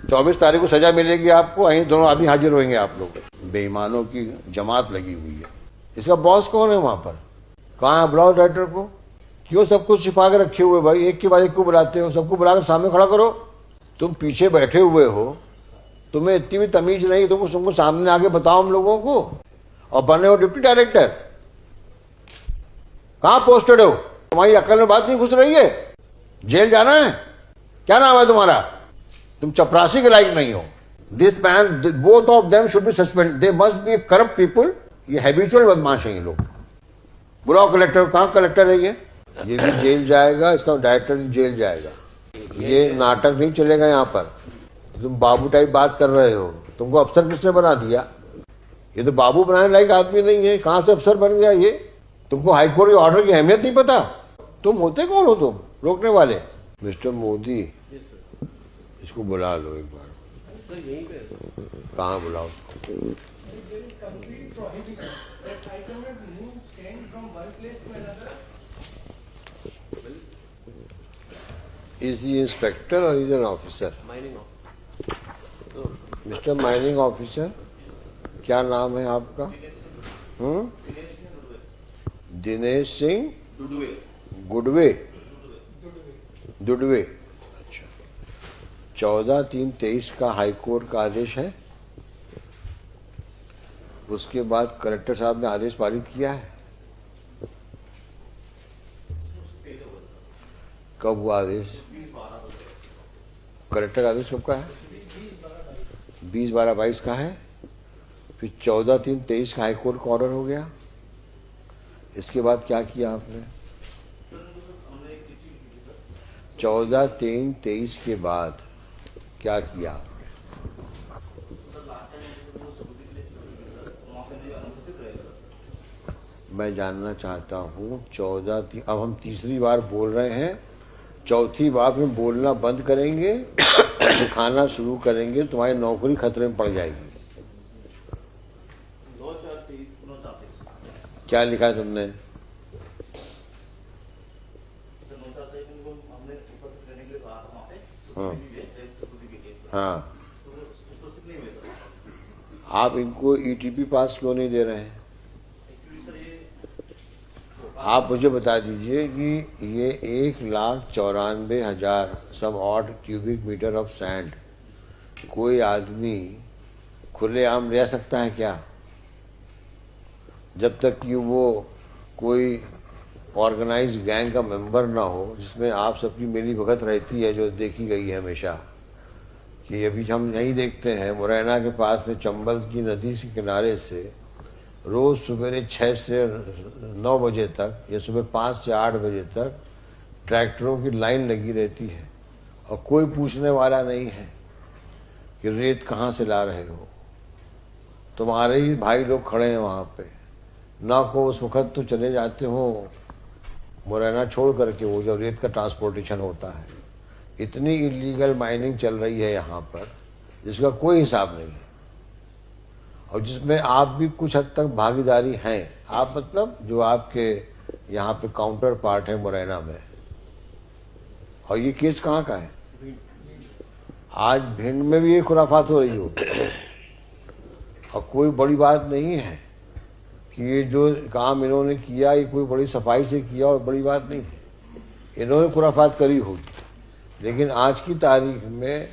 24 तारीख को सजा मिलेगी आपको, वहीं दोनों आदमी हाजिर होंगे आप लोग। बेईमानों की जमात लगी हुई है। इसका बॉस कौन है वहां पर? कहाँ है? बुलाओ डायरेक्टर को। क्यों सब कुछ छिपा के रखे हुए भाई? एक के बाद एक को बुलाते हो? सबको बुलाकर सामने खड़ा करो। तुम पीछे बैठे हुए हो, तुम्हें इतनी भी तमीज नहीं, तुमको सामने आके बताओ हम लोगों को। और बने हो डिप्टी डायरेक्टर, कहाँ पोस्टेड हो? तुम्हारी अकल में बात नहीं घुस रही है? जेल जाना है? क्या नाम है तुम्हारा? तुम चपरासी के लायक नहीं हो। This man, both of them should be suspend. They must be corrupt people. ये हैबिचुअल बदमाश है ये लोग। बुलाओ कलेक्टर। कहाँ कलेक्टर है ये भी जेल जाएगा, इसका डायरेक्टर भी जेल जाएगा। ये नाटक नहीं चलेगा यहाँ पर। तुम बाबू टाइप बात कर रहे हो। तुमको अफसर किसने बना दिया? ये तो बाबू बनाने लायक आदमी नहीं है। कहाँ से अफसर बन गया ये? तुमको हाईकोर्ट के ऑर्डर की अहमियत नहीं पता? तुम होते कौन हो तुम रोकने वाले? मिस्टर मोदी, इसको बुला लो एक बार। कहाँ बुलाओ? Is he inspector or is an officer? Mining officer. Mister mining officer, क्या नाम है आपका? दिनेश सिंह गुडवे। दुडवे। अच्छा, 14/3/23 का हाईकोर्ट का आदेश है। उसके बाद कलेक्टर साहब ने आदेश पारित किया है। कब हुआ आदेश? कलेक्टर आदेश कब का है? 20/12/22 का है। फिर 14/3/23 का हाईकोर्ट का ऑर्डर हो गया। इसके बाद क्या किया आपने? 14/3/23 के बाद क्या किया? मैं जानना चाहता हूँ 14 अब हम तीसरी बार बोल रहे हैं, चौथी बार में बोलना बंद करेंगे, सिखाना शुरू करेंगे, तुम्हारी नौकरी खतरे में पड़ जाएगी। क्या लिखा है तुमने? हाँ, आप इनको ईटीपी पास क्यों नहीं दे रहे हैं? आप मुझे बता दीजिए कि ये 1,94,000 some odd cubic metre of sand कोई आदमी खुलेआम ले सकता है क्या? जब तक कि वो कोई ऑर्गेनाइज्ड गैंग का मेंबर ना हो, जिसमें आप सबकी मिली भगत रहती है, जो देखी गई है हमेशा। कि अभी हम यही देखते हैं मुरैना के पास में चंबल की नदी के किनारे से रोज़ सुबह 6 से 9 बजे तक या सुबह 5 से 8 बजे तक ट्रैक्टरों की लाइन लगी रहती है और कोई पूछने वाला नहीं है कि रेत कहाँ से ला रहे हो। तुम्हारे ही भाई लोग खड़े हैं वहाँ पे। ना को उस वक़्त तो चले जाते हो मुरैना छोड़ करके, वो जब रेत का ट्रांसपोर्टेशन होता है। इतनी इलीगल माइनिंग चल रही है यहाँ पर जिसका कोई हिसाब नहीं है, और जिसमें आप भी कुछ हद तक भागीदारी हैं। आप मतलब जो आपके यहाँ पे काउंटर पार्ट है मुरैना में। और ये केस कहाँ का है? आज भिंड में भी ये खुराफात हो रही हो। और कोई बड़ी बात नहीं है कि ये जो काम इन्होंने किया ये कोई बड़ी सफाई से किया और बड़ी बात नहीं है। इन्होंने खुराफात करी होगी, लेकिन आज की तारीख में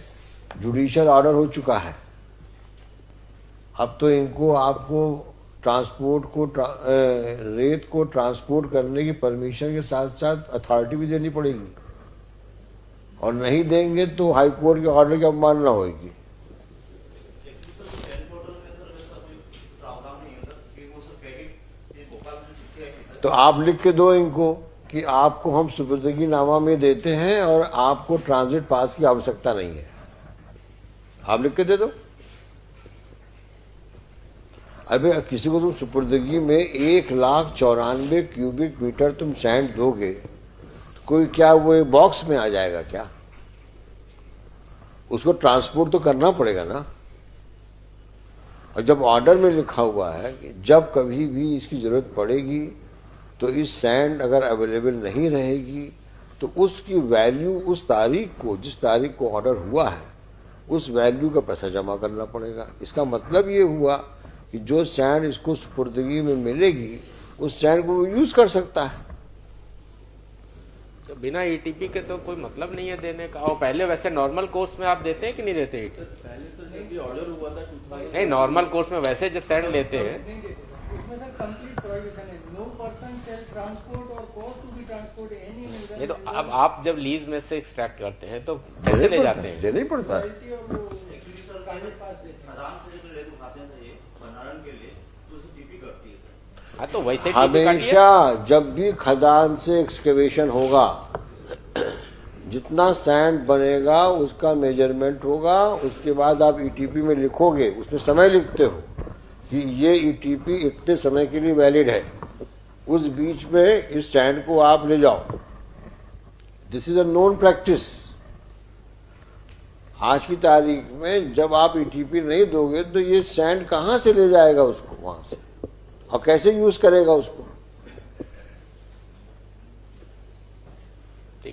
जुडिशियल ऑर्डर हो चुका है। अब तो इनको आपको ट्रांसपोर्ट को रेत को ट्रांसपोर्ट करने की परमिशन के साथ साथ अथॉरिटी भी देनी पड़ेगी, और नहीं देंगे तो हाई कोर्ट के ऑर्डर की अवमानना होगी। तो आप लिख के दो इनको कि आपको हम सुपुर्दगी नामा में देते हैं और आपको ट्रांजिट पास की आवश्यकता नहीं है। आप लिख के दे दो। अबे किसी को तुम सुपुर्दगी में 1,94,000 क्यूबिक मीटर तुम सैंड दोगे तो कोई क्या वो बॉक्स में आ जाएगा क्या? उसको ट्रांसपोर्ट तो करना पड़ेगा ना। और जब ऑर्डर में लिखा हुआ है कि जब कभी भी इसकी जरूरत पड़ेगी तो इस सैंड अगर अवेलेबल नहीं रहेगी तो उसकी वैल्यू उस तारीख को, जिस तारीख को ऑर्डर हुआ है, उस वैल्यू का पैसा जमा करना पड़ेगा। इसका मतलब ये हुआ कि जो सैंड इसको सुपुर्दगी में मिलेगी उस सैंड को वो यूज कर सकता है। तो बिना ईटीपी के तो कोई मतलब नहीं है देने का। और पहले वैसे नॉर्मल कोर्स में आप देते हैं कि नहीं देते ईटीपी? पहले तो जब भी ऑर्डर हुआ था 2000 नहीं, नॉर्मल कोर्स में वैसे जब सैंड लेते हैं नहीं देते। उसमें सर कंप्लीट प्रोहिबिशन है, नो पर्सन शेल ट्रांसपोर्ट और cause to be transport any mineral. नहीं, तो अब आप जब लीज में से एक्सट्रैक्ट करते हैं तो कैसे ले जाते हैं? देना ही पड़ता है। रॉयल्टी और वो प्राइवेट पास देते हैं। आराम से जब रेत उठाते हैं ये भंडारण के लिए तो उसे टीपी करती है सर। हाँ, तो वैसे TP काटिए। हमेशा जब भी खदान से एक्सकेवेशन होगा, जितना सैंड बनेगा उसका मेजरमेंट होगा। उसके बाद आप ईटीपी में लिखोगे, उसमें समय लिखते हो कि ये ईटीपी इतने समय के लिए वैलिड है, उस बीच में इस सैंड को आप ले जाओ। This is a known practice. आज की तारीख में जब आप ईटीपी नहीं दोगे तो ये सैंड कहाँ से ले जाएगा उसको वहां से, और कैसे यूज करेगा उसको?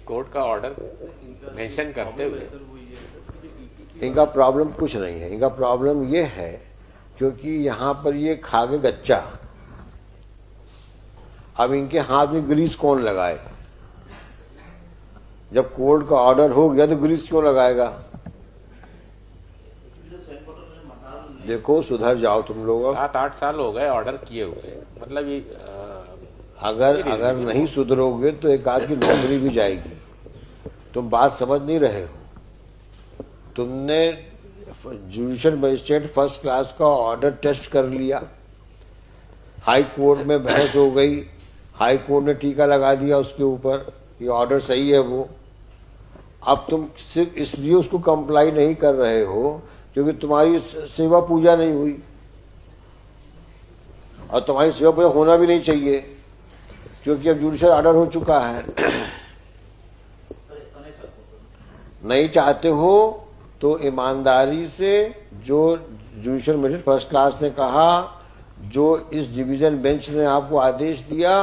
कोर्ट का ऑर्डर मेंशन करते हुए सर वो ये है इनका प्रॉब्लम कुछ नहीं है। इनका प्रॉब्लम ये है क्योंकि यहाँ पर ये खा के गच्चा, अब इनके हाथ में ग्रीस कौन लगाए? जब कोर्ट का ऑर्डर हो गया तो ग्रीस क्यों लगाएगा? देखो, सुधर जाओ तुम लोग। 7-8 साल हो गए ऑर्डर किए हुए, मतलब ये अगर नहीं सुधरोगे तो एक आध की नौकरी भी जाएगी। तुम बात समझ नहीं रहे हो। तुमने जुडिशियल मजिस्ट्रेट फर्स्ट क्लास का ऑर्डर टेस्ट कर लिया, हाई कोर्ट में बहस हो गई, हाई कोर्ट ने टीका लगा दिया उसके ऊपर, ये ऑर्डर सही है वो। अब तुम सिर्फ इसलिए उसको कंप्लाई नहीं कर रहे हो क्योंकि तुम्हारी सेवा पूजा नहीं हुई, और तुम्हारी सेवा पूजा होना भी नहीं चाहिए क्योंकि अब जुडिशियल ऑर्डर हो चुका है। नहीं चाहते हो तो ईमानदारी से, जो जुडिशियल मजिस्ट्रेट फर्स्ट क्लास ने कहा, जो इस डिवीजन बेंच ने आपको आदेश दिया,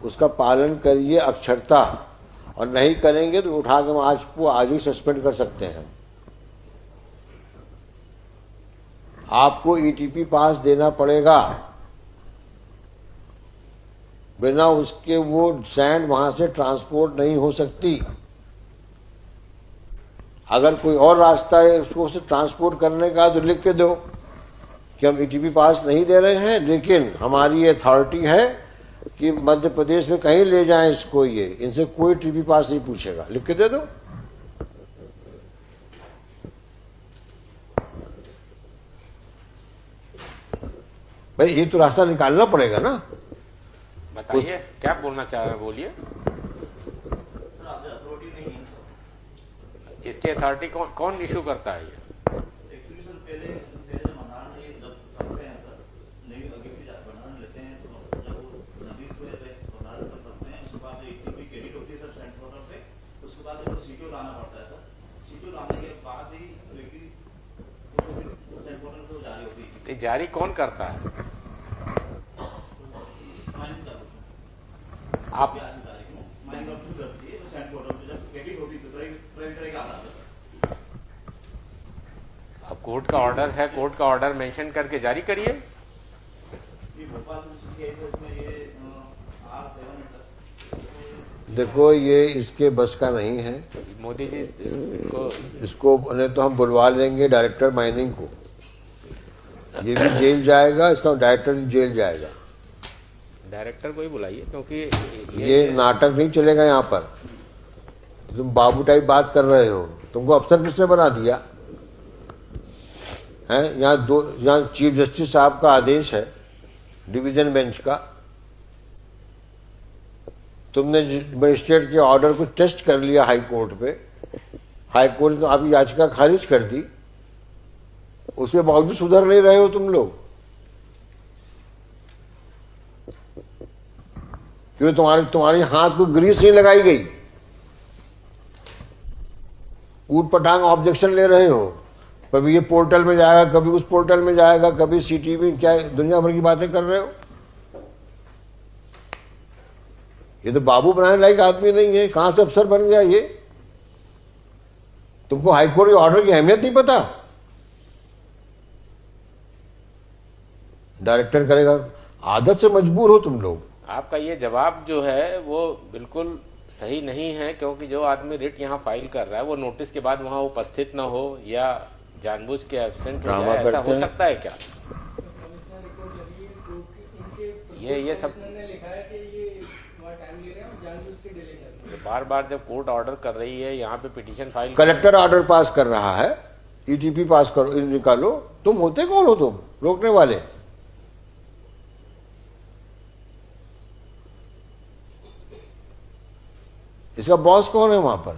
उसका पालन करिए अक्षरता, और नहीं करेंगे तो उठा के आज ही सस्पेंड कर सकते हैं। आपको ईटीपी पास देना पड़ेगा, बिना उसके वो सैंड वहां से ट्रांसपोर्ट नहीं हो सकती। अगर कोई और रास्ता है उसको से ट्रांसपोर्ट करने का तो लिख के दो कि हम ईटीपी पास नहीं दे रहे हैं, लेकिन हमारी ये अथॉरिटी है कि मध्य प्रदेश में कहीं ले जाएं इसको, ये इनसे कोई टीपी पास नहीं पूछेगा, लिख के दे दो। भाई ये तो रास्ता निकालना पड़ेगा ना। बताइए क्या बोलना चाह रहे हैं, बोलिए। सर आप अथॉरिटी नहीं है इसकी अथॉरिटी कौन इशू करता है ये? एक्चुअली सर पहले जब भंडारण ये जब करते हैं सर, नहीं आगे फिर भंडारण लेते हैं तो जब वो नदी से भंडारण करते हैं उसके बाद ईटीपी क्रेडिट होती है सर सेंट पोर्टल पे, उसके बाद वो सीटीओ लाना पड़ता है सर। सीटीओ लाने के बाद ही लेकिन सेंट पोर्टल से जारी होती है। ये जारी कौन करता है? आप अब कोर्ट का ऑर्डर है, कोर्ट का ऑर्डर मेंशन करके जारी करिए। देखो, ये इसके बस का नहीं है मोदी जी इसको नहीं तो हम बुलवा लेंगे डायरेक्टर माइनिंग को, ये भी जेल जाएगा, इसका डायरेक्टर भी जेल जाएगा। डायरेक्टर को ही बुलाइए, क्योंकि ये नाटक नहीं चलेगा यहाँ पर। तुम बाबू टाइप बात कर रहे हो, तुमको अफसर किसने बना दिया है? यहाँ चीफ जस्टिस साहब का आदेश है डिवीजन बेंच का, तुमने मजिस्ट्रेट के ऑर्डर को टेस्ट कर लिया हाई कोर्ट पे, हाई कोर्ट ने तो आपकी याचिका खारिज कर दी, उसके बावजूद सुधर नहीं रहे हो तुम लोग, क्योंकि तुम्हारे हाथ को ग्रीस नहीं लगाई गई। ऊट पटांग ऑब्जेक्शन ले रहे हो, कभी ये पोर्टल में जाएगा, कभी उस पोर्टल में जाएगा, कभी सिटी में, क्या दुनिया भर की बातें कर रहे हो। ये तो बाबू बनाने लायक आदमी नहीं है, कहां से अफसर बन गया ये? तुमको हाईकोर्ट के ऑर्डर की अहमियत नहीं पता? डायरेक्टर करेगा। आदत से मजबूर हो तुम लोग। आपका ये जवाब जो है वो बिल्कुल सही नहीं है, क्योंकि जो आदमी रिट यहाँ फाइल कर रहा है वो नोटिस के बाद वहाँ उपस्थित न हो या जानबूझ के एब्सेंट हो ड्रामा जाए, ऐसा करते हो हैं। सकता है क्या? कमिश्नर रिपोर्ट लगी है, जो कि इनके ये सब कमिश्नर ने लिखा है कि ये वहाँ टाइम ले रहे हैं और जानबूझ के डिले कर रहे हैं। बार बार जब कोर्ट ऑर्डर कर रही है यहाँ पे petition file collector order pass कर रहा है, ईटीपी पास करो, निकालो। तुम होते कौन हो तुम रोकने वाले? इसका बॉस कौन है वहां पर?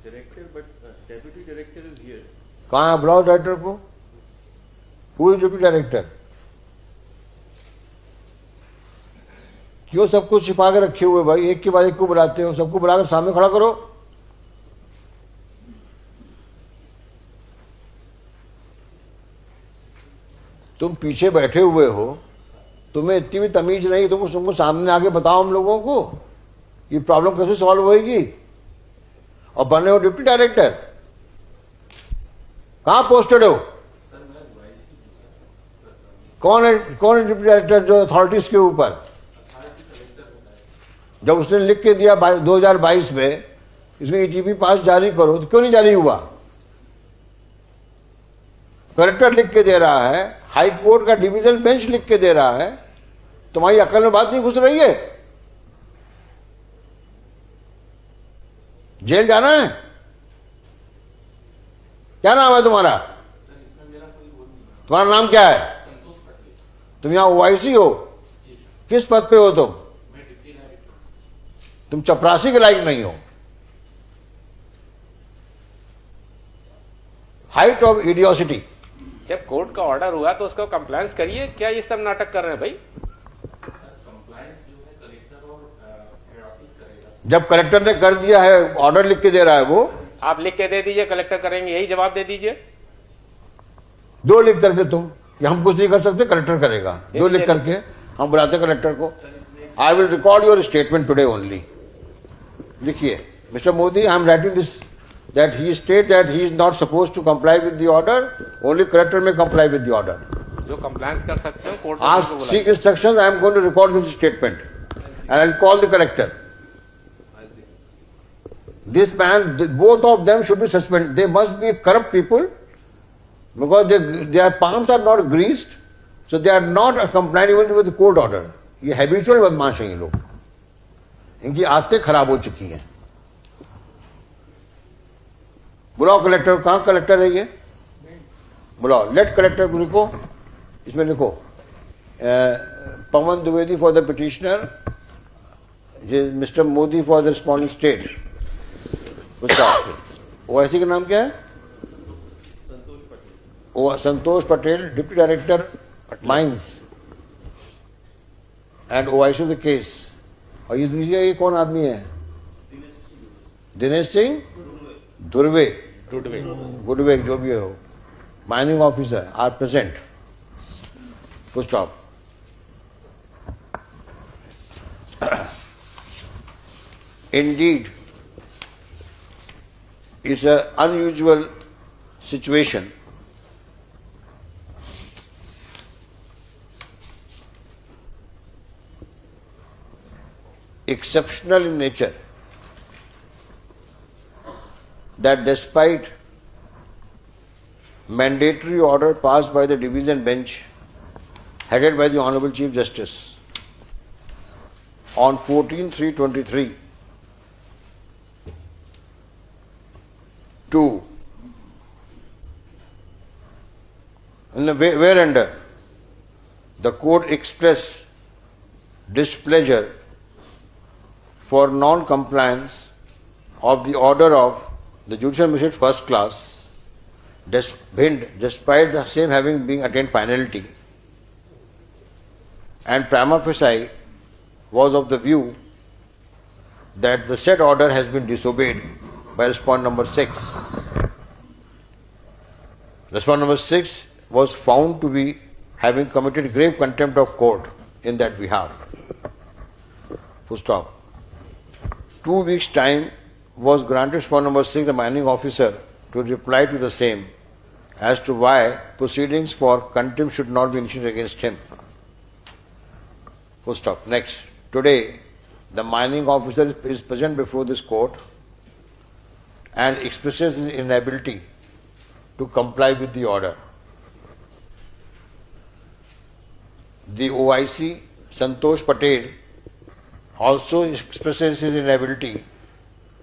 Director, but deputy director is here. कहाँ है? बुलाओ डायरेक्टर को। Who is deputy director? क्यों सब कुछ छिपा के रखे हुए भाई? एक के बाद एक को बुलाते हो, सबको बुलाकर सामने खड़ा करो। तुम पीछे बैठे हुए हो, तुम्हें इतनी भी तमीज नहीं, तुमको सामने आके बताओ हम लोगों को ये प्रॉब्लम कैसे सॉल्व होएगी। और बने हो डिप्टी डायरेक्टर, कहां पोस्टेड हो? कौन है डिप्टी डायरेक्टर जो अथॉरिटीज के ऊपर? जब उसने लिख के दिया 2022 में इसमें ईटीपी पास जारी करो, तो क्यों नहीं जारी हुआ? कलेक्टर लिख के दे रहा है, हाई कोर्ट का डिवीजन बेंच लिख के दे रहा है, तुम्हारी अकल में बात नहीं घुस रही है? जेल जाना है? क्या नाम है तुम्हारा? तुम्हारा नाम क्या है? तुम यहां ओआईसी हो? किस पद पे हो तुम? तुम चपरासी के लायक नहीं हो। Height of इडियोसिटी। जब कोर्ट का ऑर्डर हुआ तो उसको कंप्लायंस करिए, क्या ये सब नाटक कर रहे हैं भाई? जब कलेक्टर ने कर दिया है, ऑर्डर लिख के दे रहा है वो, आप लिख के दे दीजिए, कलेक्टर करेंगे, यही जवाब दे दीजिए। दो लिख करके तुम कि हम कुछ नहीं कर सकते, कलेक्टर करेगा। दो लिख करके हम बुलाते कलेक्टर को। I will record your statement today only. लिखिए, mister Modi, I am writing this that he state that he is not supposed to comply with the order, only collector may comply with the order. जो compliance कर सकते हो court Ask, seek instructions, I am going to record this statement and I will call the collector. This man, both of them should be suspended. They must be corrupt people because their palms are not greased, so they are not complying even with the court order. ये habitual बदमाश हैं ये लोग, इनकी आदतें खराब हो चुकी हैं। बुलाओ कलेक्टर। कहाँ कलेक्टर है ये? बुलाओ। लेट कलेक्टर को लिखो, इसमें लिखो Pawan Dwivedi for the petitioner, mister Modi for the responding state. उसका ओआईसी का नाम क्या है? Santosh Patel, deputy director mines and OIC the case. और ये कौन आदमी है? दिनेश सिंह दुर्वे, गुडवे, जो भी हो, mining officer are present. Full stop. Indeed, it's an unusual situation exceptional in nature that despite mandatory order passed by the division bench headed by the Honorable Chief Justice on 14/3/23 to whereunder the court expressed displeasure for non-compliance of the order of the judicial magistrate first class, despite the same having been attained finality, and prima facie was of the view that the said order has been disobeyed by respondent number 6. Respondent number 6 was found to be having committed grave contempt of court in that behalf. Full stop. 2 weeks' time was granted respondent number 6, the mining officer, to reply to the same as to why proceedings for contempt should not be initiated against him. Full stop. Next. Today, the mining officer is present before this court and expresses his inability to comply with the order. The OIC, Santosh Patel, also expresses his inability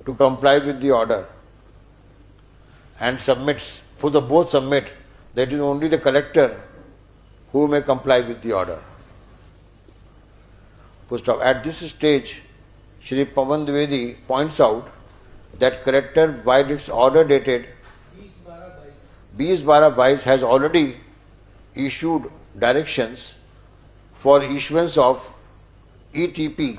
to comply with the order and submits, for the both submit that it is only the collector who may comply with the order. First off, at this stage, Shri Pawan Dwivedi points out that collector, by its order dated 20/12 has already issued directions for issuance of ETP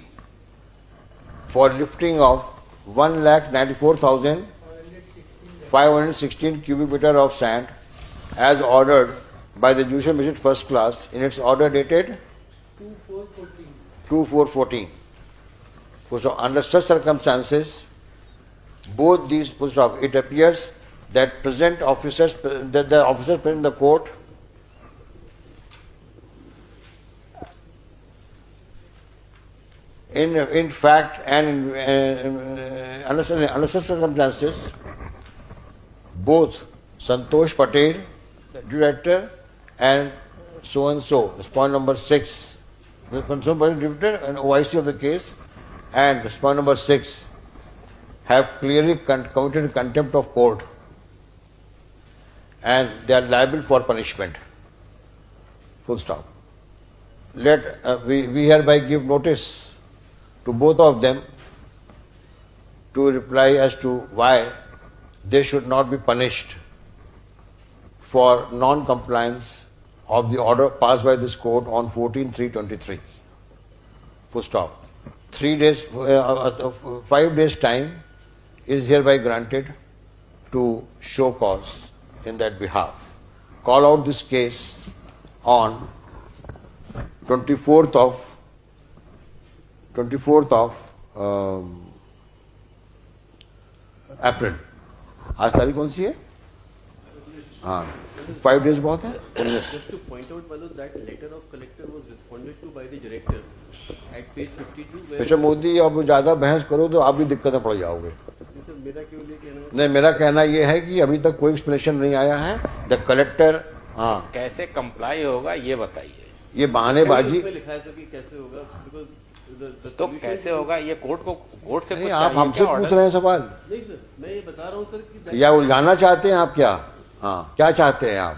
for lifting of 1,94,516 cubic meter of sand as ordered by the Judicial Magistrate First Class in its order dated 2/4/14. So under such circumstances, both these, it appears that present officers, that the officers present in the court in fact and under such circumstances, both Santosh Patel, the director, and so, that's point number 6, the Santosh Patel, director and OIC of the case, and point number 6, have clearly committed contempt of court and they are liable for punishment. Full stop. We hereby give notice to both of them to reply as to why they should not be punished for non-compliance of the order passed by this court on 14/3/23. Full stop. 5 days time is hereby granted to show cause in that behalf. Call out this case on 24th of अप्रैल. आज तारीख कौन सी है? हाँ, 5 days बहुत है. Just to point out, Balu, that letter of collector was responded to by the director at page 52. Mister Modi, अब ज़्यादा बहस करो तो आप भी दिक्कत में पड़ जाओगे. मेरा क्यों नहीं कहना? नहीं, मेरा कहना यह है कि अभी तक कोई एक्सप्लेनेशन नहीं आया है. द कलेक्टर कैसे कंप्लाई होगा ये बताइए. ये बहानेबाजी. उसमें लिखा है सर कि कैसे होगा, because तो कैसे होगा ये कोर्ट से कुछ आप हमसे पूछ रहे हैं सवाल. नहीं सर, मैं ये बता रहा हूँ सर कि या उलझाना चाहते हैं आप? क्या क्या चाहते हैं आप?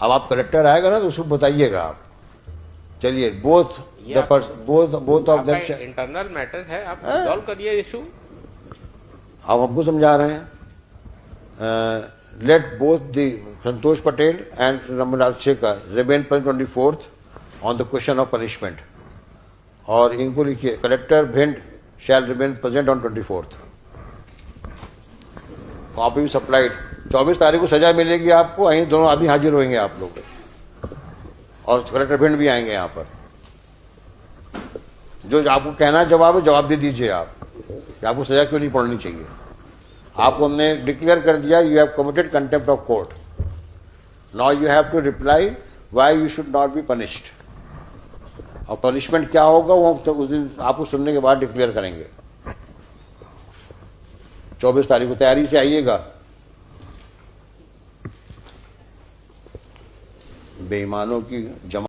अब आप कलेक्टर आएगा ना तो उसको बताइएगा आप. चलिए, both of them internal matter है, आप रिजॉल्व करिए इशू. आप हमको समझा रहे हैं. Let both the Santosh Patel and Ramanlal Shekhar remain 24th on the question of punishment. और इनको लिखिए, collector Bhind shall remain present on 24th. Copy supplied. 24 तारीख को सजा मिलेगी आपको. यहीं दोनों आदमी हाजिर होंगे आप लोग, और कलेक्टर भिंड भी आएंगे यहाँ पर. जो आपको कहना जवाब है, जवाब दे दीजिए आप कि आपको सजा क्यों नहीं पड़नी चाहिए. आपको हमने डिक्लेयर कर दिया, you have committed contempt of court. Now you have to reply why you should not be punished. और पनिशमेंट क्या होगा वो तो उस दिन आपको सुनने के बाद डिक्लेयर करेंगे. 24 तारीख को तैयारी से आइएगा. बेईमानों की जमा